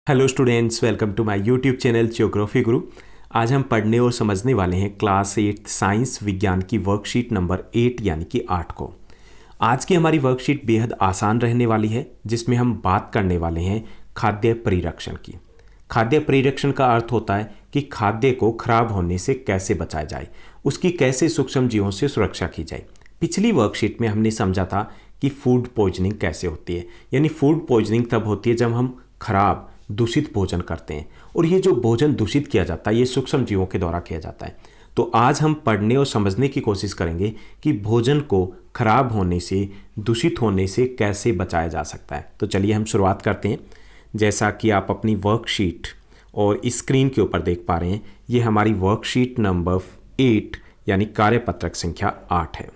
Hello students, welcome to my YouTube channel geography Guru. आज हम पढ़ने और समझने वाले हैं क्लास 8 साइंस विज्ञान की वर्कशीट नंबर 8 यानी कि 8 को। आज की हमारी वर्कशीट बेहद आसान रहने वाली है, जिसमें हम बात करने वाले हैं खाद्य परिरक्षण की। खाद्य परिरक्षण का अर्थ होता है कि खाद्य को खराब होने से कैसे बचाया जाए, उसकी कैसे सूक्ष्म जीवों से सुरक्षा की जाए। पिछली वर्कशीट में हमने समझा था कि फूड पॉइजनिंग कैसे होती है, यानी फूड पॉइजनिंग तब होती है जब हम खराब दूषित भोजन करते हैं, और ये जो भोजन दूषित किया जाता है ये सूक्ष्म जीवों के द्वारा किया जाता है। तो आज हम पढ़ने और समझने की कोशिश करेंगे कि भोजन को खराब होने से, दूषित होने से कैसे बचाया जा सकता है। तो चलिए हम शुरुआत करते हैं। जैसा कि आप अपनी वर्कशीट और स्क्रीन के ऊपर देख पा रहे हैं, ये हमारी वर्कशीट नंबर 8 यानी कार्यपत्रक संख्या 8 है।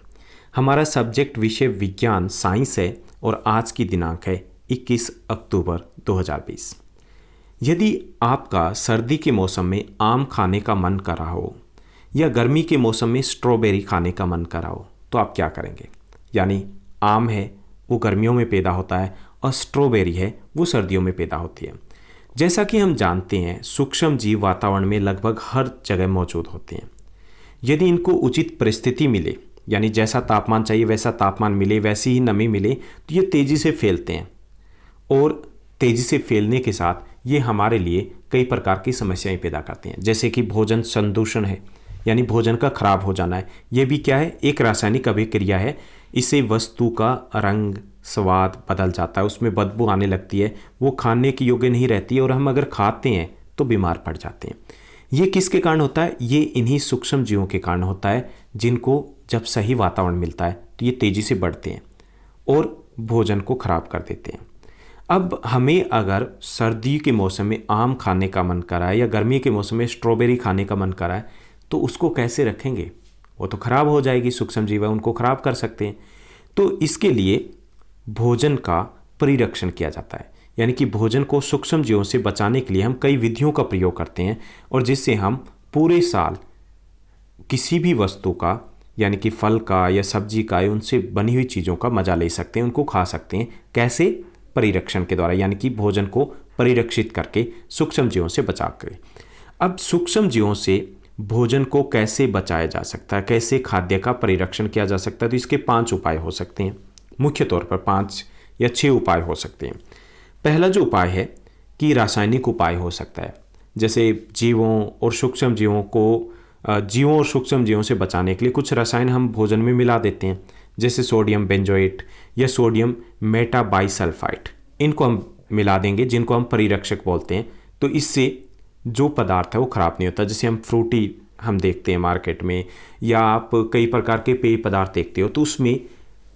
हमारा सब्जेक्ट विषय विज्ञान साइंस है और आज की दिनांक है 21 अक्टूबर 2020। यदि आपका सर्दी के मौसम में आम खाने का मन कर रहा हो या गर्मी के मौसम में स्ट्रॉबेरी खाने का मन कर रहा हो, तो आप क्या करेंगे? यानी आम है वो गर्मियों में पैदा होता है और स्ट्रॉबेरी है वो सर्दियों में पैदा होती है। जैसा कि हम जानते हैं, सूक्ष्म जीव वातावरण में लगभग हर जगह मौजूद होते हैं। यदि इनको उचित परिस्थिति मिले, यानी जैसा तापमान चाहिए वैसा तापमान मिले, वैसी ही नमी मिले, तो ये तेज़ी से फैलते हैं, और तेज़ी से फैलने के साथ ये हमारे लिए कई प्रकार की समस्याएं पैदा करते हैं। जैसे कि भोजन संदूषण है, यानी भोजन का खराब हो जाना है। ये भी क्या है? एक रासायनिक अभिक्रिया है। इससे वस्तु का रंग स्वाद बदल जाता है, उसमें बदबू आने लगती है, वो खाने की योग्य नहीं रहती है, और हम अगर खाते हैं तो बीमार पड़ जाते हैं। ये किसके कारण होता है? ये इन्हीं सूक्ष्म जीवों के कारण होता है, जिनको जब सही वातावरण मिलता है तो ये तेज़ी से बढ़ते हैं और भोजन को खराब कर देते हैं। अब हमें अगर सर्दी के मौसम में आम खाने का मन करा है या गर्मी के मौसम में स्ट्रॉबेरी खाने का मन करा है, तो उसको कैसे रखेंगे? वो तो खराब हो जाएगी, सूक्ष्म जीव है उनको खराब कर सकते हैं। तो इसके लिए भोजन का परिरक्षण किया जाता है, यानी कि भोजन को सूक्ष्म जीवों से बचाने के लिए हम कई विधियों का प्रयोग करते हैं, और जिससे हम पूरे साल किसी भी वस्तु का, यानी कि फल का या सब्जी का या उनसे बनी हुई चीज़ों का मजा ले सकते हैं, उनको खा सकते हैं। कैसे? परिरक्षण के द्वारा, यानी कि भोजन को परिरक्षित करके सूक्ष्म जीवों से बचा कर। अब सूक्ष्म जीवों से भोजन को कैसे बचाया जा सकता है, कैसे खाद्य का परिरक्षण किया जा सकता है? तो इसके 5 उपाय हो सकते हैं। मुख्य तौर पर 5 या 6 उपाय हो सकते हैं। पहला जो उपाय है कि रासायनिक उपाय हो सकता है, जैसे जीवों और सूक्ष्म जीवों से बचाने के लिए कुछ रसायन हम भोजन में मिला देते हैं, जैसे सोडियम बेंजोएट या सोडियम मेटाबाइसल्फाइड। इनको हम मिला देंगे, जिनको हम परिरक्षक बोलते हैं। तो इससे जो पदार्थ है वो खराब नहीं होता। जैसे हम फ्रूटी हम देखते हैं मार्केट में, या आप कई प्रकार के पेय पदार्थ देखते हो, तो उसमें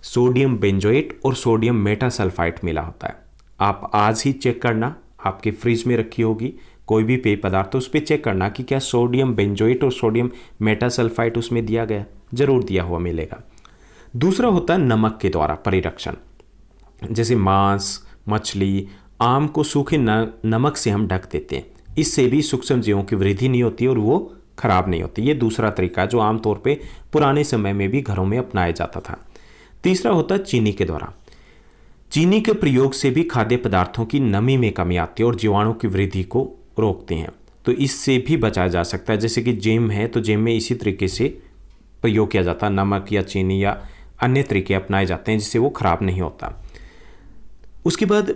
सोडियम बेंजोएट और सोडियम मेटासल्फाइड मिला होता है। आप आज ही चेक करना, आपके फ्रिज में रखी होगी कोई भी पेय पदार्थ, तो उस पर चेक करना कि क्या सोडियम बेंजोएट और सोडियम मेटासल्फाइड उसमें दिया गया। जरूर दिया हुआ मिलेगा। दूसरा होता है नमक के द्वारा परिरक्षण। जैसे मांस, मछली, आम को सूखे नमक से हम ढक देते हैं। इससे भी सूक्ष्म जीवों की वृद्धि नहीं होती और वो खराब नहीं होती। ये दूसरा तरीका जो आमतौर पे पुराने समय में भी घरों में अपनाया जाता था। तीसरा होता है चीनी के द्वारा। चीनी के प्रयोग से भी खाद्य पदार्थों की नमी में कमी आती है और जीवाणु की वृद्धि को रोकते हैं। तो इससे भी बचाया जा सकता है। जैसे कि जैम है, तो जैम में इसी तरीके से प्रयोग किया जाता है, नमक या चीनी या अन्य तरीके अपनाए जाते हैं, जिससे वो खराब नहीं होता। उसके बाद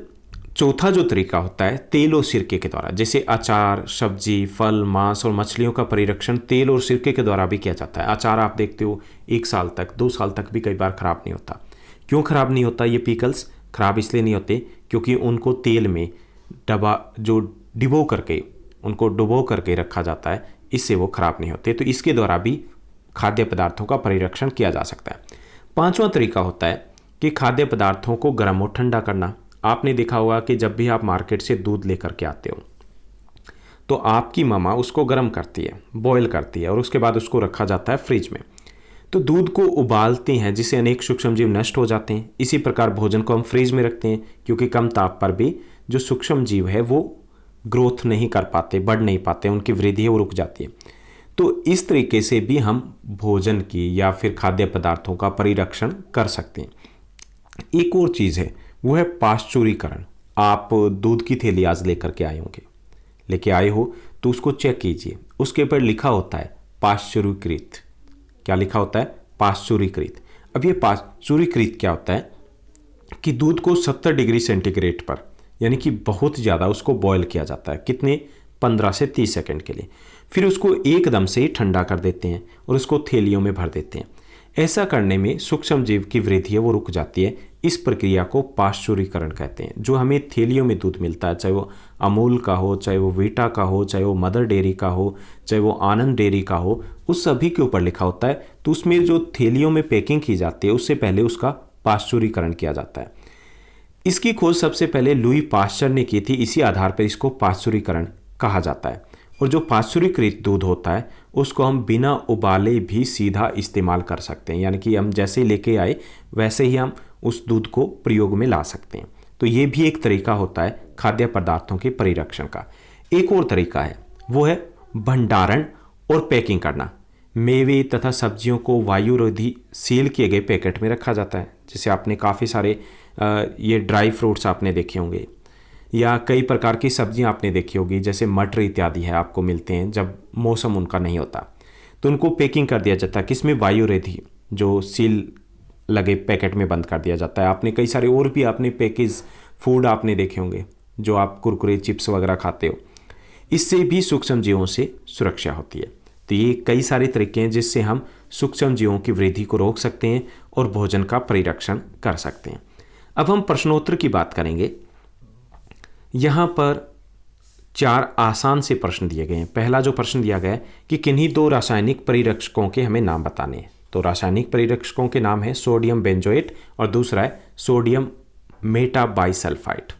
चौथा जो तरीका होता है तेल और सिरके के द्वारा। जैसे अचार, सब्जी, फल, मांस और मछलियों का परिरक्षण तेल और सिरके के द्वारा भी किया जाता है। अचार आप देखते हो 1 साल तक, 2 साल तक भी कई बार खराब नहीं होता। क्यों खराब नहीं होता? ये पिकल्स खराब इसलिए नहीं होते क्योंकि उनको तेल में डुबो करके रखा जाता है, इससे वो खराब नहीं होते। तो इसके द्वारा भी खाद्य पदार्थों का परिरक्षण किया जा सकता है। 5वां तरीका होता है कि खाद्य पदार्थों को गर्म और ठंडा करना। आपने देखा होगा कि जब भी आप मार्केट से दूध लेकर के आते हो, तो आपकी मम्मा उसको गर्म करती है, बॉयल करती है, और उसके बाद उसको रखा जाता है फ्रिज में। तो दूध को उबालते हैं, जिससे अनेक सूक्ष्म जीव नष्ट हो जाते हैं। इसी प्रकार भोजन को हम फ्रिज में रखते हैं, क्योंकि कम ताप पर भी जो सूक्ष्म जीव है वो ग्रोथ नहीं कर पाते, बढ़ नहीं पाते, उनकी वृद्धि है वो रुक जाती है। तो इस तरीके से भी हम भोजन की या फिर खाद्य पदार्थों का परिरक्षण कर सकते हैं। एक और चीज़ है, वो है पाश्चुरीकरण। आप दूध की थैली आज लेकर के आए होंगे, लेके आए हो तो उसको चेक कीजिए, उसके ऊपर लिखा होता है पाश्चुरीकृत। क्या लिखा होता है? पाश्चुरीकृत। अब ये पाश्चुरीकृत क्या होता है कि दूध को 70 डिग्री सेंटीग्रेड पर, यानी कि बहुत ज़्यादा उसको बॉयल किया जाता है। कितने? 15 से 30 सेकंड के लिए। फिर उसको एकदम से ठंडा कर देते हैं और उसको थैलियों में भर देते हैं। ऐसा करने में सूक्ष्म जीव की वृद्धि है वो रुक जाती है। इस प्रक्रिया को पाश्चुरीकरण कहते हैं। जो हमें थैलियों में दूध मिलता है, चाहे वो अमूल का हो, चाहे वो वीटा का हो, चाहे वो मदर डेयरी का हो, चाहे वो आनंद डेयरी का हो, उस सभी के ऊपर लिखा होता है। तो उसमें जो थैलियों में पैकिंग की जाती है उससे पहले उसका पाश्चुरीकरण किया जाता है। इसकी खोज सबसे पहले लुई पाश्चर ने की थी। इसी आधार पर इसको पाश्चुरीकरण कहा जाता है। और जो पाश्चुरीकृत दूध होता है उसको हम बिना उबाले भी सीधा इस्तेमाल कर सकते हैं, यानी कि हम जैसे लेके आए वैसे ही हम उस दूध को प्रयोग में ला सकते हैं। तो ये भी एक तरीका होता है खाद्य पदार्थों के परिरक्षण का। एक और तरीका है, वो है भंडारण और पैकिंग करना। मेवे तथा सब्जियों को वायुरोधी सील किए गए पैकेट में रखा जाता है। जैसे आपने काफ़ी सारे ये ड्राई फ्रूट्स आपने देखे होंगे, या कई प्रकार की सब्जियां आपने देखी होगी, जैसे मटर इत्यादि है, आपको मिलते हैं जब मौसम उनका नहीं होता, तो उनको पैकिंग कर दिया जाता है। किसमें? वायुरोधी, जो सील लगे पैकेट में बंद कर दिया जाता है। आपने कई सारे और भी आपने पैकेज फूड आपने देखे होंगे, जो आप कुरकुरे चिप्स वगैरह खाते हो। इससे भी सूक्ष्म जीवों से सुरक्षा होती है। तो ये कई सारे तरीके हैं जिससे हम सूक्ष्म जीवों की वृद्धि को रोक सकते हैं और भोजन का परिरक्षण कर सकते हैं। अब हम प्रश्नोत्तर की बात करेंगे। यहाँ पर 4 आसान से प्रश्न दिए गए हैं। पहला जो प्रश्न दिया गया है कि किन्हीं 2 रासायनिक परिरक्षकों के हमें नाम बताने हैं। तो रासायनिक परिरक्षकों के नाम है सोडियम बेंजोएट और दूसरा है सोडियम मेटाबाइसल्फाइड।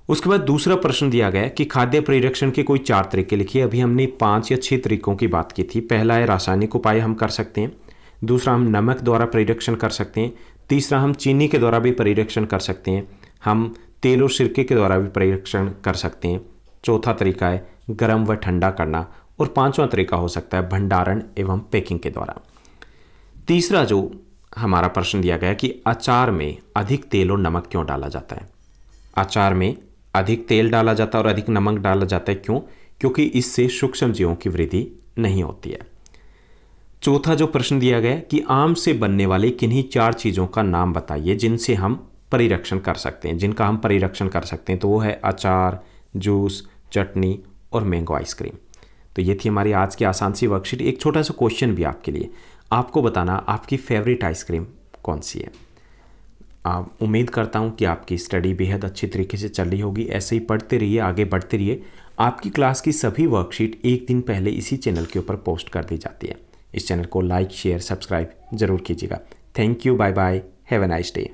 उसके बाद दूसरा प्रश्न दिया गया है कि खाद्य परिरक्षण के कोई 4 तरीके लिखिए। अभी हमने 5 या 6 तरीकों की बात की थी। पहला है रासायनिक उपाय हम कर सकते हैं, दूसरा हम नमक द्वारा परिरक्षण कर सकते हैं, तीसरा हम चीनी के द्वारा भी परिरक्षण कर सकते हैं, हम तेल और सिरके के द्वारा भी परिरक्षण कर सकते हैं, चौथा तरीका है गर्म व ठंडा करना, और 5वां तरीका हो सकता है भंडारण एवं पैकिंग के द्वारा। तीसरा जो हमारा प्रश्न दिया गया कि अचार में अधिक तेल और नमक क्यों डाला जाता है? अचार में अधिक तेल डाला जाता है और अधिक नमक डाला जाता है, क्यों? क्योंकि इससे सूक्ष्म जीवों की वृद्धि नहीं होती है। चौथा जो प्रश्न दिया गया कि आम से बनने वाले किन्हीं 4 चीज़ों का नाम बताइए जिनसे हम परिरक्षण कर सकते हैं, जिनका हम परिरक्षण कर सकते हैं। तो वो है अचार, जूस, चटनी और मैंगो आइसक्रीम। तो ये थी हमारी आज की आसान सी वर्कशीट। एक छोटा सा क्वेश्चन भी आपके लिए, आपको बताना आपकी फेवरेट आइसक्रीम कौन सी है। उम्मीद करता हूँ कि आपकी स्टडी बेहद अच्छी तरीके से चल रही होगी। ऐसे ही पढ़ते रहिए, आगे बढ़ते रहिए। आपकी क्लास की सभी वर्कशीट एक दिन पहले इसी चैनल के ऊपर पोस्ट कर दी जाती है। इस चैनल को लाइक, शेयर, सब्सक्राइब जरूर कीजिएगा। Thank you, bye bye, have a nice day.